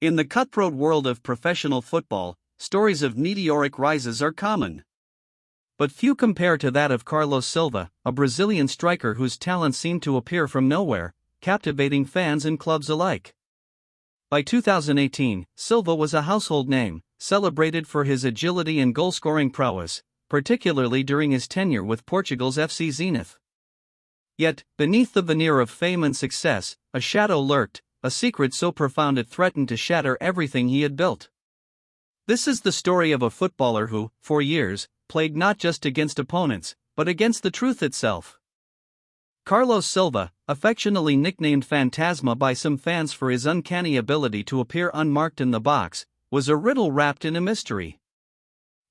In the cutthroat world of professional football, stories of meteoric rises are common. But few compare to that of Carlos Silva, a Brazilian striker whose talent seemed to appear from nowhere, captivating fans and clubs alike. By 2018, Silva was a household name, celebrated for his agility and goal-scoring prowess, particularly during his tenure with Portugal's FC Zenit. Yet, beneath the veneer of fame and success, a shadow lurked, a secret so profound it threatened to shatter everything he had built. This is the story of a footballer who, for years, played not just against opponents, but against the truth itself. Carlos Silva, affectionately nicknamed Phantasma by some fans for his uncanny ability to appear unmarked in the box, was a riddle wrapped in a mystery.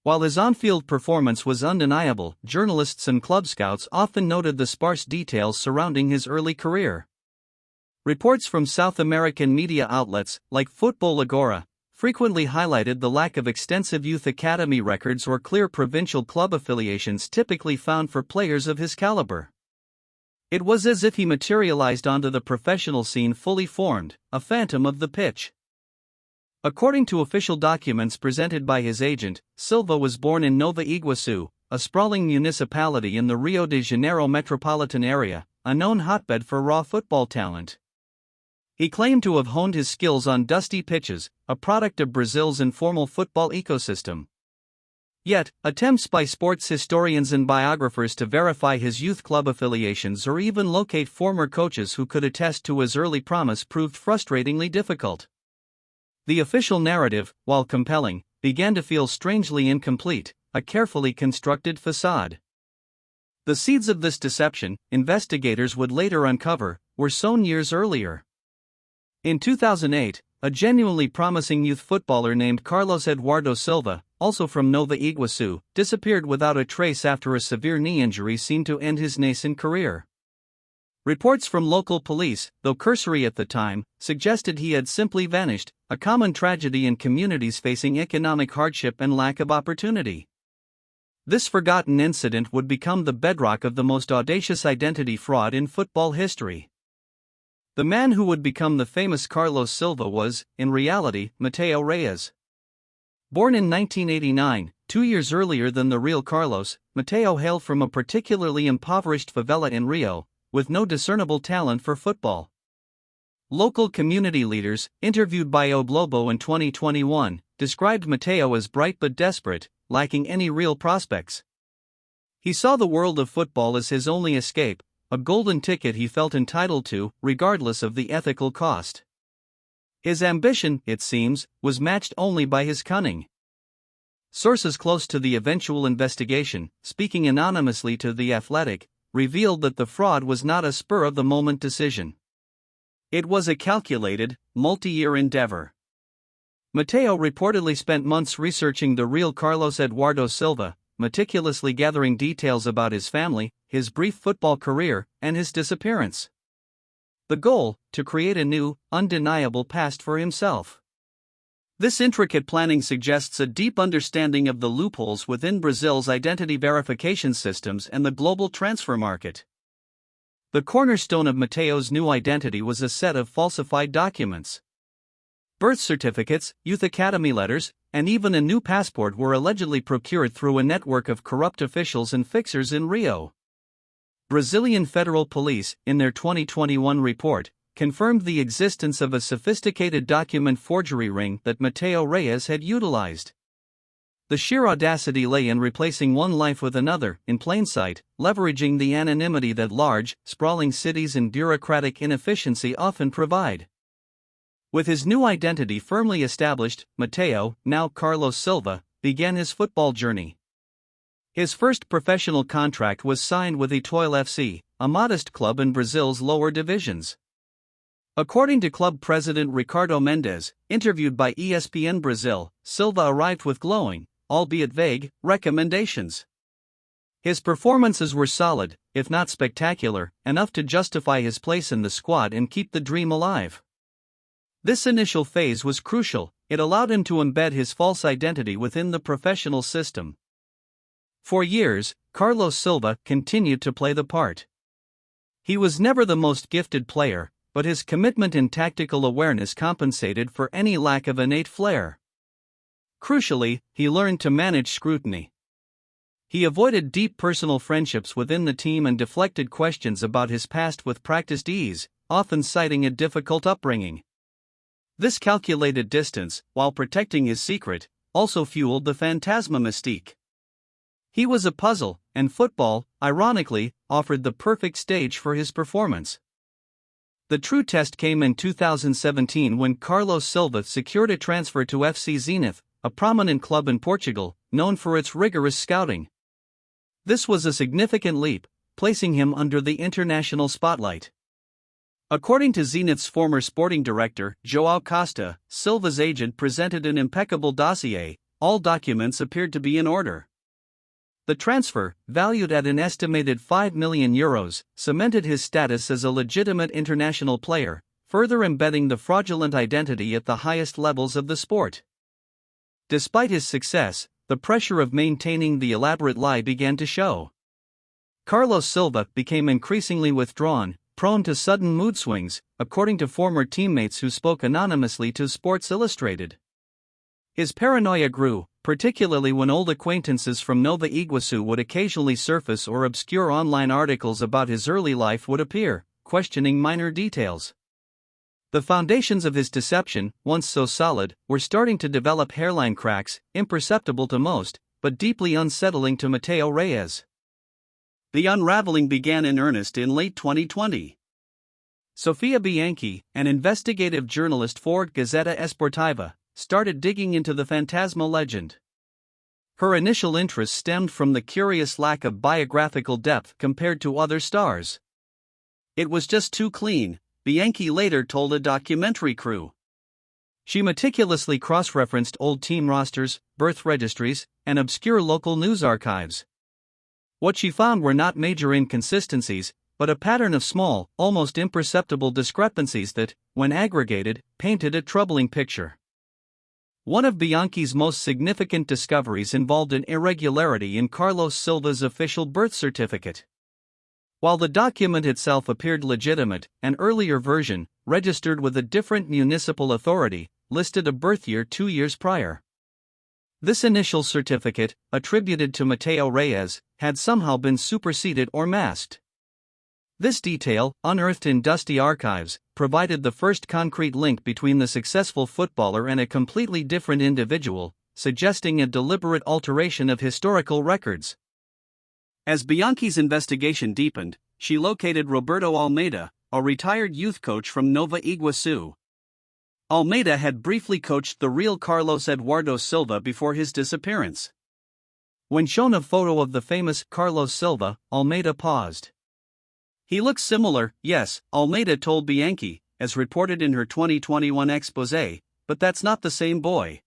While his on-field performance was undeniable, journalists and club scouts often noted the sparse details surrounding his early career. Reports from South American media outlets, like Football Agora, frequently highlighted the lack of extensive youth academy records or clear provincial club affiliations typically found for players of his caliber. It was as if he materialized onto the professional scene fully formed, a phantom of the pitch. According to official documents presented by his agent, Silva was born in Nova Iguaçu, a sprawling municipality in the Rio de Janeiro metropolitan area, a known hotbed for raw football talent. He claimed to have honed his skills on dusty pitches, a product of Brazil's informal football ecosystem. Yet, attempts by sports historians and biographers to verify his youth club affiliations or even locate former coaches who could attest to his early promise proved frustratingly difficult. The official narrative, while compelling, began to feel strangely incomplete, a carefully constructed facade. The seeds of this deception, investigators would later uncover, were sown years earlier. In 2008, a genuinely promising youth footballer named Carlos Eduardo Silva, also from Nova Iguaçu, disappeared without a trace after a severe knee injury seemed to end his nascent career. Reports from local police, though cursory at the time, suggested he had simply vanished, a common tragedy in communities facing economic hardship and lack of opportunity. This forgotten incident would become the bedrock of the most audacious identity fraud in football history. The man who would become the famous Carlos Silva was, in reality, Mateo Reyes. Born in 1989, 2 years earlier than the real Carlos, Mateo hailed from a particularly impoverished favela in Rio, with no discernible talent for football. Local community leaders, interviewed by O Globo in 2021, described Mateo as bright but desperate, lacking any real prospects. He saw the world of football as his only escape, a golden ticket he felt entitled to, regardless of the ethical cost. His ambition, it seems, was matched only by his cunning. Sources close to the eventual investigation, speaking anonymously to The Athletic, revealed that the fraud was not a spur-of-the-moment decision. It was a calculated, multi-year endeavor. Mateo reportedly spent months researching the real Carlos Eduardo Silva, meticulously gathering details about his family, his brief football career, and his disappearance. The goal, to create a new, undeniable past for himself. This intricate planning suggests a deep understanding of the loopholes within Brazil's identity verification systems and the global transfer market. The cornerstone of Mateo's new identity was a set of falsified documents. Birth certificates, youth academy letters, and even a new passport were allegedly procured through a network of corrupt officials and fixers in Rio. Brazilian Federal Police, in their 2021 report, confirmed the existence of a sophisticated document forgery ring that Mateo Reyes had utilized. The sheer audacity lay in replacing one life with another, in plain sight, leveraging the anonymity that large, sprawling cities and bureaucratic inefficiency often provide. With his new identity firmly established, Mateo, now Carlos Silva, began his football journey. His first professional contract was signed with Etoile FC, a modest club in Brazil's lower divisions. According to club president Ricardo Mendes, interviewed by ESPN Brazil, Silva arrived with glowing, albeit vague, recommendations. His performances were solid, if not spectacular, enough to justify his place in the squad and keep the dream alive. This initial phase was crucial, it allowed him to embed his false identity within the professional system. For years, Carlos Silva continued to play the part. He was never the most gifted player, but his commitment and tactical awareness compensated for any lack of innate flair. Crucially, he learned to manage scrutiny. He avoided deep personal friendships within the team and deflected questions about his past with practiced ease, often citing a difficult upbringing. This calculated distance, while protecting his secret, also fueled the phantasma mystique. He was a puzzle, and football, ironically, offered the perfect stage for his performance. The true test came in 2017 when Carlos Silva secured a transfer to FC Zenit, a prominent club in Portugal, known for its rigorous scouting. This was a significant leap, placing him under the international spotlight. According to Zenit's former sporting director, João Costa, Silva's agent presented an impeccable dossier. All documents appeared to be in order. The transfer, valued at an estimated €5 million, cemented his status as a legitimate international player, further embedding the fraudulent identity at the highest levels of the sport. Despite his success, the pressure of maintaining the elaborate lie began to show. Carlos Silva became increasingly withdrawn, prone to sudden mood swings, according to former teammates who spoke anonymously to Sports Illustrated. His paranoia grew, particularly when old acquaintances from Nova Iguaçu would occasionally surface or obscure online articles about his early life would appear, questioning minor details. The foundations of his deception, once so solid, were starting to develop hairline cracks, imperceptible to most, but deeply unsettling to Matteo Reyes. The unraveling began in earnest in late 2020. Sofia Bianchi, an investigative journalist for Gazzetta Esportiva, started digging into the phantasma legend. Her initial interest stemmed from the curious lack of biographical depth compared to other stars. It was just too clean, Bianchi later told a documentary crew. She meticulously cross-referenced old team rosters, birth registries, and obscure local news archives. What she found were not major inconsistencies, but a pattern of small, almost imperceptible discrepancies that, when aggregated, painted a troubling picture. One of Bianchi's most significant discoveries involved an irregularity in Carlos Silva's official birth certificate. While the document itself appeared legitimate, an earlier version, registered with a different municipal authority, listed a birth year 2 years prior. This initial certificate, attributed to Matteo Reyes, had somehow been superseded or masked. This detail, unearthed in dusty archives, provided the first concrete link between the successful footballer and a completely different individual, suggesting a deliberate alteration of historical records. As Bianchi's investigation deepened, she located Roberto Almeida, a retired youth coach from Nova Iguaçu. Almeida had briefly coached the real Carlos Eduardo Silva before his disappearance. When shown a photo of the famous Carlos Silva, Almeida paused. "He looks similar, yes," Almeida told Bianchi, as reported in her 2021 exposé, "but that's not the same boy.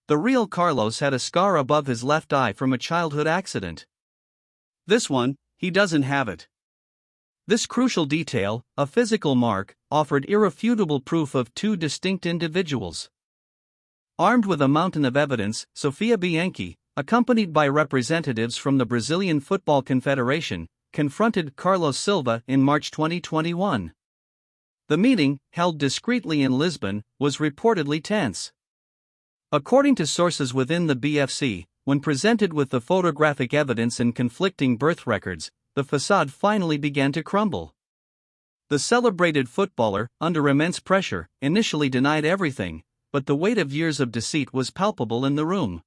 The real Carlos had a scar above his left eye from a childhood accident. This one, he doesn't have it." This crucial detail, a physical mark, offered irrefutable proof of two distinct individuals. Armed with a mountain of evidence, Sofia Bianchi, accompanied by representatives from the Brazilian Football Confederation, confronted Carlos Silva in March 2021. The meeting, held discreetly in Lisbon, was reportedly tense. According to sources within the BFC, when presented with the photographic evidence and conflicting birth records, the facade finally began to crumble. The celebrated footballer, under immense pressure, initially denied everything, but the weight of years of deceit was palpable in the room.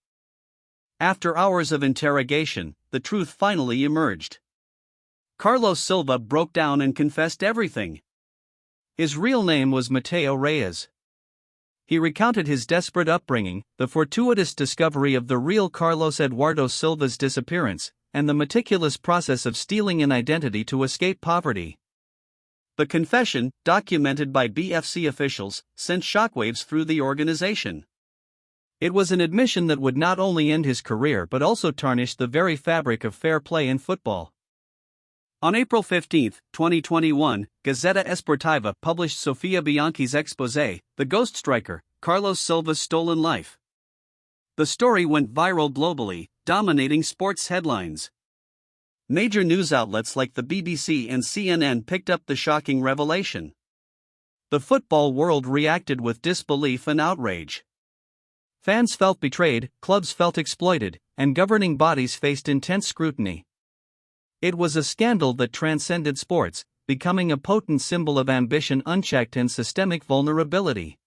After hours of interrogation, the truth finally emerged. Carlos Silva broke down and confessed everything. His real name was Matteo Reyes. He recounted his desperate upbringing, the fortuitous discovery of the real Carlos Eduardo Silva's disappearance, and the meticulous process of stealing an identity to escape poverty. The confession, documented by BFC officials, sent shockwaves through the organization. It was an admission that would not only end his career but also tarnish the very fabric of fair play in football. On April 15, 2021, Gazzetta Esportiva published Sofia Bianchi's exposé, The Ghost Striker, Carlos Silva's Stolen Life. The story went viral globally, dominating sports headlines. Major news outlets like the BBC and CNN picked up the shocking revelation. The football world reacted with disbelief and outrage. Fans felt betrayed, clubs felt exploited, and governing bodies faced intense scrutiny. It was a scandal that transcended sports, becoming a potent symbol of ambition unchecked and systemic vulnerability.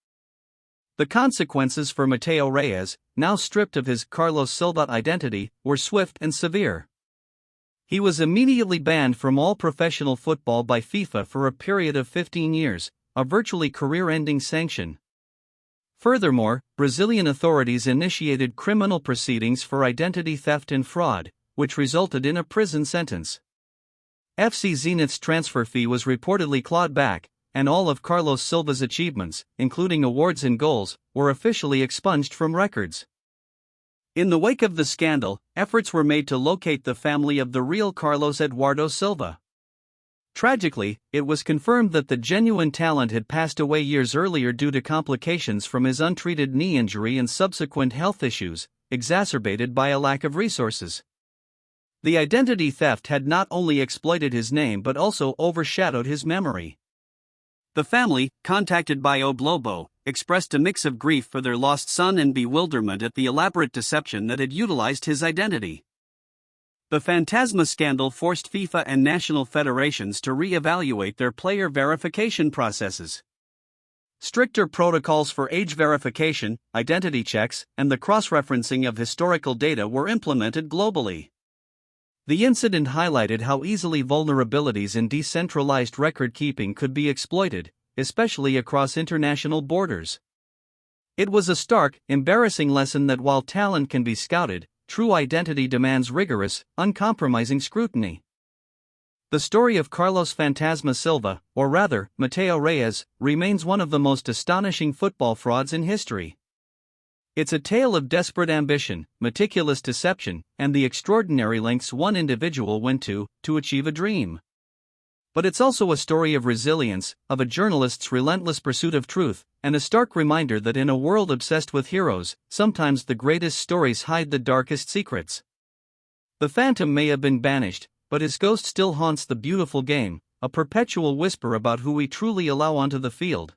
The consequences for Mateo Reyes, now stripped of his Carlos Silva identity, were swift and severe. He was immediately banned from all professional football by FIFA for a period of 15 years, a virtually career-ending sanction. Furthermore, Brazilian authorities initiated criminal proceedings for identity theft and fraud, which resulted in a prison sentence. FC Zenit's transfer fee was reportedly clawed back, and all of Carlos Silva's achievements, including awards and goals, were officially expunged from records. In the wake of the scandal, efforts were made to locate the family of the real Carlos Eduardo Silva. Tragically, it was confirmed that the genuine talent had passed away years earlier due to complications from his untreated knee injury and subsequent health issues, exacerbated by a lack of resources. The identity theft had not only exploited his name but also overshadowed his memory. The family, contacted by O Globo, expressed a mix of grief for their lost son and bewilderment at the elaborate deception that had utilized his identity. The Fantasma scandal forced FIFA and national federations to re-evaluate their player verification processes. Stricter protocols for age verification, identity checks, and the cross-referencing of historical data were implemented globally. The incident highlighted how easily vulnerabilities in decentralized record-keeping could be exploited, especially across international borders. It was a stark, embarrassing lesson that while talent can be scouted, true identity demands rigorous, uncompromising scrutiny. The story of Carlos Fantasma Silva, or rather, Mateo Reyes, remains one of the most astonishing football frauds in history. It's a tale of desperate ambition, meticulous deception, and the extraordinary lengths one individual went to achieve a dream. But it's also a story of resilience, of a journalist's relentless pursuit of truth, and a stark reminder that in a world obsessed with heroes, sometimes the greatest stories hide the darkest secrets. The phantom may have been banished, but his ghost still haunts the beautiful game, a perpetual whisper about who we truly allow onto the field.